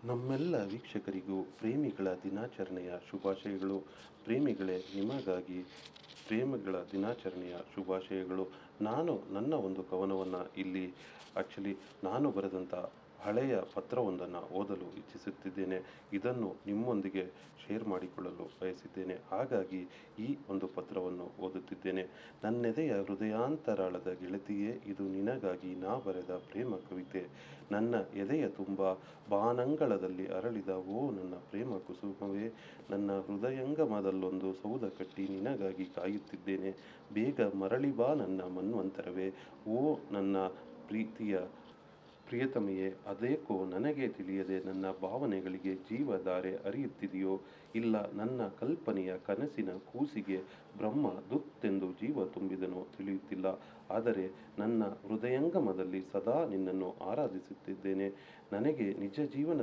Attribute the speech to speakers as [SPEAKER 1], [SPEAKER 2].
[SPEAKER 1] ನಮ್ಮೆಲ್ಲ ವೀಕ್ಷಕರಿಗೂ ಪ್ರೇಮಿಗಳ ದಿನಾಚರಣೆಯ ಶುಭಾಶಯಗಳು. ಪ್ರೇಮಿಗಳೇ, ನಿಮಗಾಗಿ ಪ್ರೇಮಿಗಳ ದಿನಾಚರಣೆಯ ಶುಭಾಶಯಗಳು. ನಾನು ನನ್ನ ಒಂದು ಕವನವನ್ನು ಇಲ್ಲಿ ನಾನು ಬರೆದಂಥ ಹಳೆಯ ಪತ್ರವೊಂದನ್ನು ಓದಲು ಇಚ್ಛಿಸುತ್ತಿದ್ದೇನೆ. ಇದನ್ನು ನಿಮ್ಮೊಂದಿಗೆ ಶೇರ್ ಮಾಡಿಕೊಳ್ಳಲು ಬಯಸಿದ್ದೇನೆ. ಹಾಗಾಗಿ ಈ ಒಂದು ಪತ್ರವನ್ನು ಓದುತ್ತಿದ್ದೇನೆ. ನನ್ನೆದೆಯ ಹೃದಯಾಂತರಾಳದ ಗೆಳತಿಯೇ, ಇದು ನಿನಗಾಗಿ ನಾ ಬರೆದ ಪ್ರೇಮ ಕವಿತೆ. ನನ್ನ ಎದೆಯ ತುಂಬ ಬಾನಂಗಳದಲ್ಲಿ ಅರಳಿದ ಓ ನನ್ನ ಪ್ರೇಮ ಕುಸುಮವೇ, ನನ್ನ ಹೃದಯಂಗಮದಲ್ಲೊಂದು ಸೌಧ ಕಟ್ಟಿ ನಿನಗಾಗಿ ಕಾಯುತ್ತಿದ್ದೇನೆ. ಬೇಗ ಮರಳಿ ಬಾ ನನ್ನ ಮನ್ವಂತರವೇ, ಓ ನನ್ನ ಪ್ರೀತಿಯ ಪ್ರಿಯತಮೆಯೇ. ಅದೇಕೋ ನನಗೆ ತಿಳಿಯದೆ ನನ್ನ ಭಾವನೆಗಳಿಗೆ ಜೀವಧಾರೆ ಹರಿಯುತ್ತಿದೆಯೋ, ಇಲ್ಲ ನನ್ನ ಕಲ್ಪನೆಯ ಕನಸಿನ ಕೂಸಿಗೆ ಬ್ರಹ್ಮ ದುತ್ತೆಂದು ಜೀವ ತುಂಬಿದನೋ ತಿಳಿಯುತ್ತಿಲ್ಲ. ಆದರೆ ನನ್ನ ಹೃದಯಂಗಮದಲ್ಲಿ ಸದಾ ನಿನ್ನನ್ನು ಆರಾಧಿಸುತ್ತಿದ್ದೇನೆ. ನನಗೆ ನಿಜ ಜೀವನದ